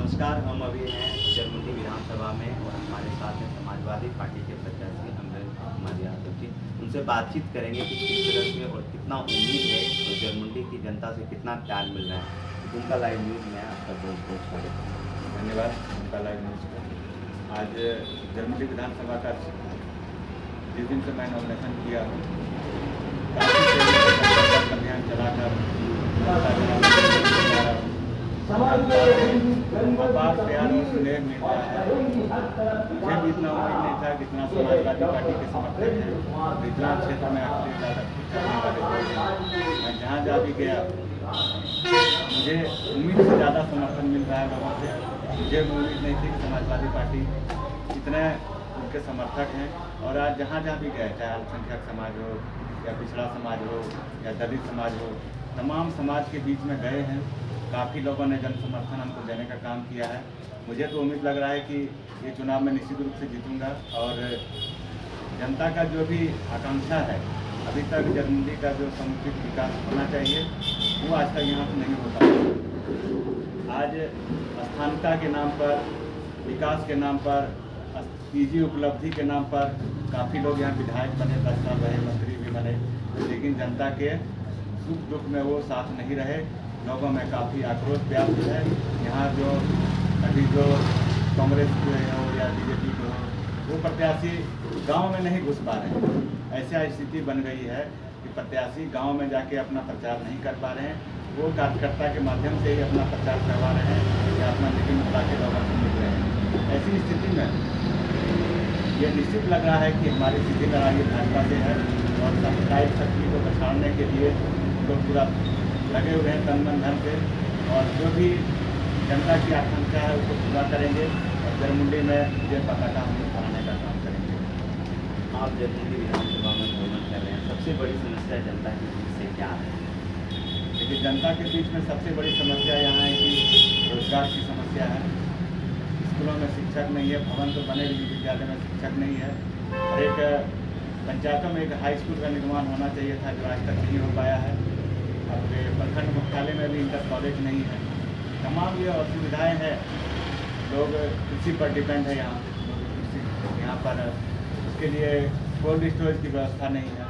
नमस्कार। हम अभी हैं जरमुंडी विधानसभा में और हमारे साथ हैं समाजवादी पार्टी के प्रत्याशी अमरेंद्र कुमार यादव जी। उनसे बातचीत करेंगे कि किस तरह से और कितना उम्मीद है और जरमुंडी की जनता से कितना प्यार मिल रहा है। उनका लाइव न्यूज़ में आपका बहुत बहुत स्वागत है। धन्यवाद उनका लाइव न्यूज़ को। आज जरमुंडी विधानसभा का जिस दिन से मैं नॉमिनेशन किया हूँ काफ़ी अभियान चलाकर अपार प्यार और स्नेह मिल रहा है। मुझे भी इतना उम्मीद नहीं था कि इतना समाजवादी पार्टी के समर्थक हैं, इतना क्षेत्र में करने वाले लोग हैं। मैं जहाँ जा भी गया मुझे उम्मीद से ज़्यादा समर्थन मिल रहा है लोगों से। मुझे उम्मीद नहीं थी कि समाजवादी पार्टी इतने उनके समर्थक हैं। और आज जहाँ जहाँ भी गए, चाहे अल्पसंख्यक समाज हो या पिछड़ा समाज हो या दलित समाज हो, तमाम समाज के बीच में गए हैं। काफ़ी लोगों ने जन समर्थन हमको देने का काम किया है। मुझे तो उम्मीद लग रहा है कि ये चुनाव में निश्चित रूप से जीतूंगा। और जनता का जो भी आकांक्षा है, अभी तक जरमुंडी का जो समुचित विकास होना चाहिए वो आज तक यहाँ से नहीं होता। आज स्थानीयता के नाम पर, विकास के नाम पर, निजी उपलब्धि के नाम पर काफ़ी लोग यहाँ विधायक बने, 10 साल रहे, मंत्री भी बने, लेकिन जनता के सुख दुख में वो साथ नहीं रहे। लोगों में काफ़ी आक्रोश व्याप्त है। यहाँ जो अभी जो कांग्रेस के हो या बीजेपी के हो, वो प्रत्याशी गांव में नहीं घुस पा रहे हैं। ऐसा स्थिति बन गई है कि प्रत्याशी गांव में जाके अपना प्रचार नहीं कर पा रहे हैं। वो कार्यकर्ता के माध्यम से ही अपना प्रचार करवा रहे हैं या अपना मीटिंग बुला के लोगों से मिल रहे हैं। ऐसी स्थिति में ये निश्चित लग रहा है कि हमारी सीधी लड़ाई भाजपा से है और सामुदायिक शक्ति को पछाड़ने के लिए लोग पूरा लगे हुए हैं तन मन धन से। और जो भी जनता की आकांक्षा है उसको पूरा करेंगे और जरमुंडी में विजय पताका हम फहराने का काम करेंगे। आप जरमुंडी विधानसभा में भ्रमण कर रहे हैं, सबसे बड़ी समस्या जनता के बीच से क्या है? देखिए, जनता के बीच में सबसे बड़ी समस्या यहाँ है कि रोजगार की समस्या है। स्कूलों में शिक्षक नहीं है, भवन तो बने भी विद्यालय में शिक्षक नहीं है। और एक पंचायतों में एक हाई स्कूल का निर्माण होना चाहिए था जो आज तक नहीं हो पाया है। अपने प्रखंड मुख्यालय में भी इंटर कॉलेज नहीं है। तमाम ये असुविधाएँ हैं। लोग कृषि पर डिपेंड है यहाँ पर उसके लिए कोल्ड स्टोरेज की व्यवस्था नहीं है।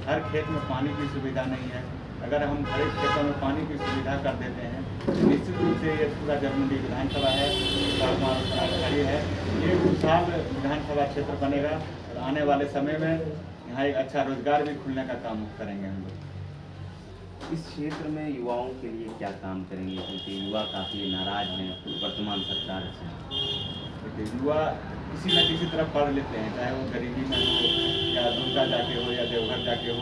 हर खेत में पानी की सुविधा नहीं है। अगर हम हर एक खेतों में पानी की सुविधा कर देते हैं तो निश्चित रूप से ये पूरा जरमुंडी विधानसभा है, खड़ी है, ये खुशहाल विधानसभा क्षेत्र बनेगा। और आने वाले समय में यहाँ एक अच्छा रोजगार भी खुलने का काम करेंगे हम लोग। इस क्षेत्र में युवाओं के लिए क्या काम करेंगे, क्योंकि युवा काफ़ी नाराज हैं वर्तमान सरकार से? देखिए, युवा किसी न किसी तरह पढ़ लेते हैं, चाहे वो गरीबी में हो या दुर्गा जाके हो या देवघर जाके हो।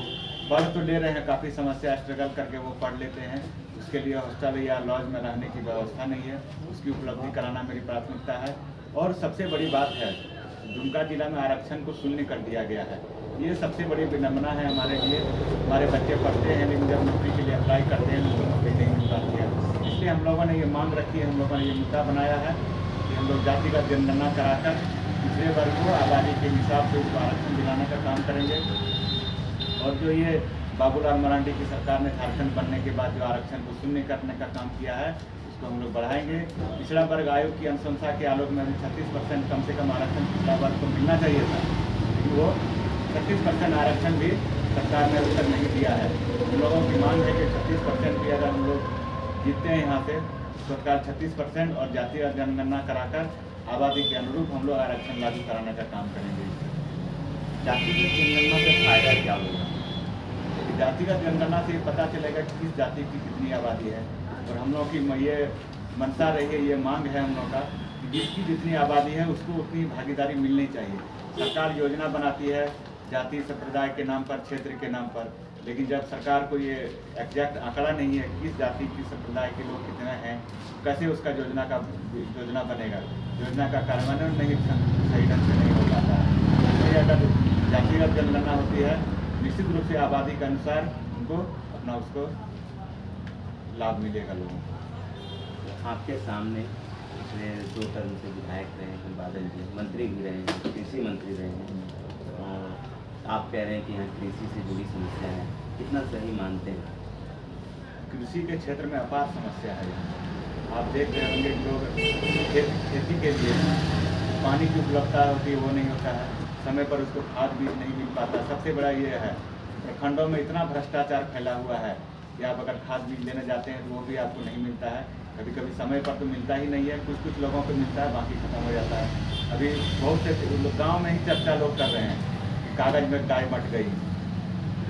पढ़ तो ले रहे हैं, काफ़ी समस्या स्ट्रगल करके वो पढ़ लेते हैं। उसके लिए हॉस्टल या लॉज में रहने की व्यवस्था नहीं है, उसकी उपलब्धि कराना मेरी प्राथमिकता है। और सबसे बड़ी बात है, दुमका जिला में आरक्षण को शून्य कर दिया गया है। ये सबसे बड़ी विडम्बना है हमारे लिए। हमारे बच्चे पढ़ते हैं लेकिन जब नौकरी के लिए अप्लाई करते हैं तो नौकरी नहीं मिल पाती है। इसलिए हम लोगों ने ये मांग रखी है, हम लोगों ने ये मुद्दा बनाया है कि हम लोग जातिगत जनगणना कराकर पिछड़े वर्ग को आबादी के हिसाब से उसको आरक्षण दिलाने का काम करेंगे। और जो ये बाबूलाल मरांडी की सरकार ने झारखंड बनने के बाद जो आरक्षण को शून्य करने का काम किया है उसको हम लोग बढ़ाएंगे। पिछड़ा वर्ग आयोग की अनुशंसा के आलोक में 36% कम से कम आरक्षण पिछड़ा वर्ग को मिलना चाहिए था, लेकिन वो 36% आरक्षण भी सरकार ने अभी तक नहीं दिया है। हम लोगों की मांग है कि 36% भी अगर हम लोग जीतते हैं यहाँ से, सरकार 36% और जातीय जनगणना कराकर आबादी के अनुरूप हम लोग आरक्षण लागू कराने का काम करेंगे। जातिगत जनगणना से फायदा क्या होगा? जातिगत जनगणना से पता चलेगा कि किस जाति की कितनी आबादी है। और हम लोग की ये मनसा रही है, ये मांग है हम लोग का कि जिसकी जितनी आबादी है उसको उतनी भागीदारी मिलनी चाहिए। सरकार योजना बनाती है जाति संप्रदाय के नाम पर, क्षेत्र के नाम पर, लेकिन जब सरकार को ये एग्जैक्ट आंकड़ा नहीं है किस जाति की संप्रदाय के लोग कितने हैं, कैसे उसका योजना बनेगा, योजना का कार्यान्वयन नहीं सही ढंग से नहीं हो पाता है। इसलिए अगर जातिगत जनगणना होती है निश्चित रूप से आबादी के अनुसार उनको अपना उसको लाभ मिलेगा लोगों को। आपके सामने पिछले 2 टर्म से विधायक रहे हैं बादल जी, मंत्री भी रहे हैं, कृषि मंत्री रहे हैं, और आप कह रहे हैं कि यहाँ कृषि से जुड़ी समस्या है, कितना सही मानते हैं? कृषि के क्षेत्र में अपार समस्या है यहाँ। आप देख रहे होंगे कि लोग खेती के लिए पानी की उपलब्धता होती है वो नहीं होता है, समय पर उसको खाद बीज नहीं मिल पाता। सबसे बड़ा ये है, प्रखंडों में इतना भ्रष्टाचार फैला हुआ है कि आप अगर खाद बीज लेने जाते हैं तो वो भी आपको नहीं मिलता है। कभी कभी समय पर तो मिलता ही नहीं है, कुछ कुछ लोगों को मिलता है, बाकी खत्म हो जाता है। अभी बहुत से गाँव में ही चर्चा लोग कर रहे हैं कि कागज़ में गाय बंट गई।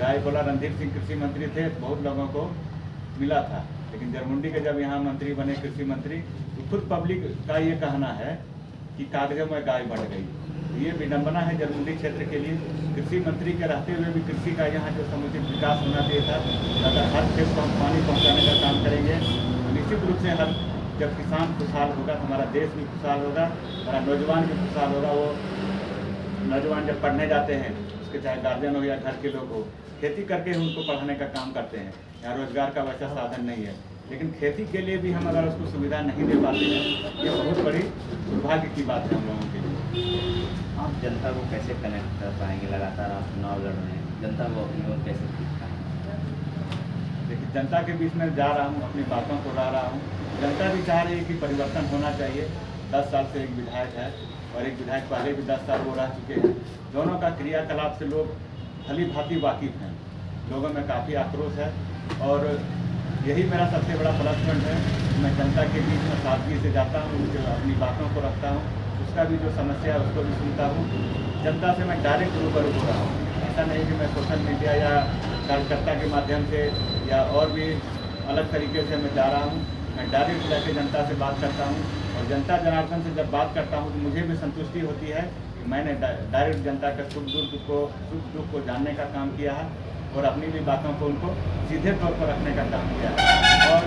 गाय बोला रणधीर सिंह कृषि मंत्री थे, बहुत लोगों को मिला था, लेकिन जरमुंडी के जब यहाँ मंत्री बने कृषि मंत्री, तो खुद पब्लिक का ये कहना है कि कागजों में गाय बढ़ गई। तो ये विडंबना है जरमुंडी क्षेत्र के लिए। कृषि मंत्री के रहते हुए भी कृषि का यहाँ जो समुचित विकास होना चाहिए था, अगर हर खेत को हम पानी पहुँचाने का काम करेंगे तो निश्चित रूप से हर जब किसान खुशहाल होगा तो हमारा देश भी खुशहाल होगा, हमारा नौजवान भी खुशहाल होगा। वो नौजवान जब पढ़ने जाते हैं, उसके चाहे गार्जियन हो या घर के लोग हो, खेती करके उनको पढ़ाने का काम करते हैं। यहाँ रोजगार का वैसा साधन नहीं है, लेकिन खेती के लिए भी हम अगर उसको सुविधा नहीं दे पाते हैं, ये बहुत बड़ी दुर्भाग्य की बात है हम लोगों के लिए। आप जनता को कैसे कनेक्ट कर पाएंगे? लगातार आप चुनाव लड़ रहे हैं, जनता को अपनी ओर कैसे खींच पाएंगे? देखिए, जनता के बीच में जा रहा हूँ, अपनी बातों को ला रहा हूँ। जनता भी चाह रही है कि परिवर्तन होना चाहिए। 10 साल से एक विधायक है और एक विधायक पहले भी 10 साल वो रह चुके हैं। दोनों का क्रियाकलाप से लोग भली भांति वाकिफ हैं। लोगों में काफ़ी आक्रोश है और यही मेरा सबसे बड़ा प्लस पॉइंट है। मैं जनता के बीच में सादगी से जाता हूँ, अपनी बातों को रखता हूँ, उसका भी जो समस्या है उसको भी सुनता हूँ। जनता से मैं डायरेक्ट रूबरू हो रहा हूँ। ऐसा नहीं कि मैं सोशल मीडिया या कार्यकर्ता के माध्यम से या और भी अलग तरीके से मैं जा रहा हूँ। मैं डायरेक्ट जाके जनता से बात करता हूँ और जनता जनार्दन से जब बात करता हूँ तो मुझे भी संतुष्टि होती है कि मैंने डायरेक्ट जनता का सुख दुख को जानने का काम किया है और अपनी भी बातों को उनको सीधे तौर पर रखने का काम किया है। और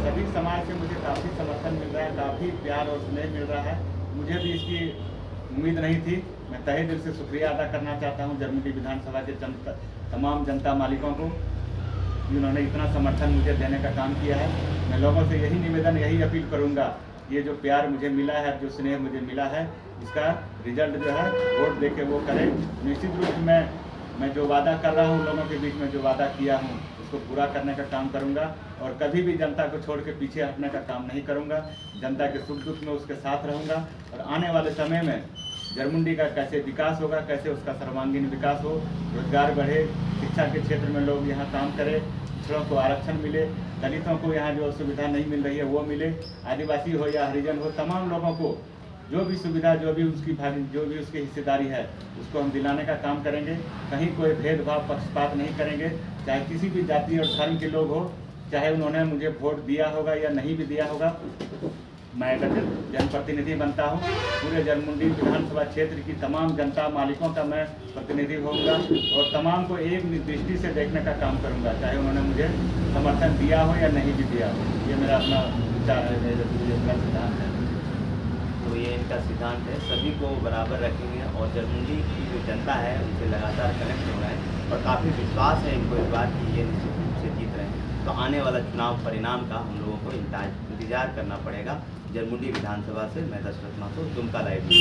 सभी समाज से मुझे काफ़ी समर्थन मिल रहा है, काफ़ी प्यार और स्नेह मिल रहा है। मुझे भी इसकी उम्मीद नहीं थी। मैं तहे दिल से शुक्रिया अदा करना चाहता हूँ जरमुंडी विधानसभा के तमाम जनता मालिकों को, जिन्होंने इतना समर्थन मुझे देने का काम किया है। मैं लोगों से यही निवेदन, यही अपील करूँगा, ये जो प्यार मुझे मिला है, जो स्नेह मुझे मिला है, इसका रिजल्ट जो है वोट दे के वो करें। निश्चित रूप से मैं जो वादा कर रहा हूँ, लोगों के बीच में जो वादा किया हूँ उसको पूरा करने का काम करूँगा और कभी भी जनता को छोड़ के पीछे हटने का काम नहीं करूँगा। जनता के सुख दुख में उसके साथ रहूँगा और आने वाले समय में जरमुंडी का कैसे विकास होगा, कैसे उसका सर्वांगीण विकास हो, रोजगार बढ़े, शिक्षा के क्षेत्र में लोग यहाँ काम करें, पिछड़ों को आरक्षण मिले, दलितों को यहाँ जो सुविधा नहीं मिल रही है वो मिले, आदिवासी हो या हरिजन हो, तमाम लोगों को जो भी सुविधा, जो भी उसकी हिस्सेदारी है उसको हम दिलाने का काम करेंगे। कहीं कोई भेदभाव, पक्षपात नहीं करेंगे, चाहे किसी भी जाति और धर्म के लोग हो, चाहे उन्होंने मुझे वोट दिया होगा या नहीं भी दिया होगा। मैं अगर जनप्रतिनिधि बनता हूँ, पूरे जरमुंडी विधानसभा क्षेत्र की तमाम जनता मालिकों का मैं प्रतिनिधि होऊंगा और तमाम को एक दृष्टि से देखने का काम करूँगा, चाहे उन्होंने मुझे समर्थन दिया हो या नहीं भी दिया हो। ये मेरा अपना विचार है, मेरा सिद्धांत है। तो ये इनका सिद्धांत है, सभी को बराबर रखेंगे और जरमुंडी की जो जनता है उनसे लगातार कनेक्ट हो रहे हैं और काफ़ी विश्वास है इनको इस बार कि ये निश्चित रूप से जीत रहे हैं। तो आने वाला चुनाव परिणाम का हम लोगों को इंतजार करना पड़ेगा। जरमुंडी विधानसभा से मैं दशरथ माथुर, दुमका लाइव।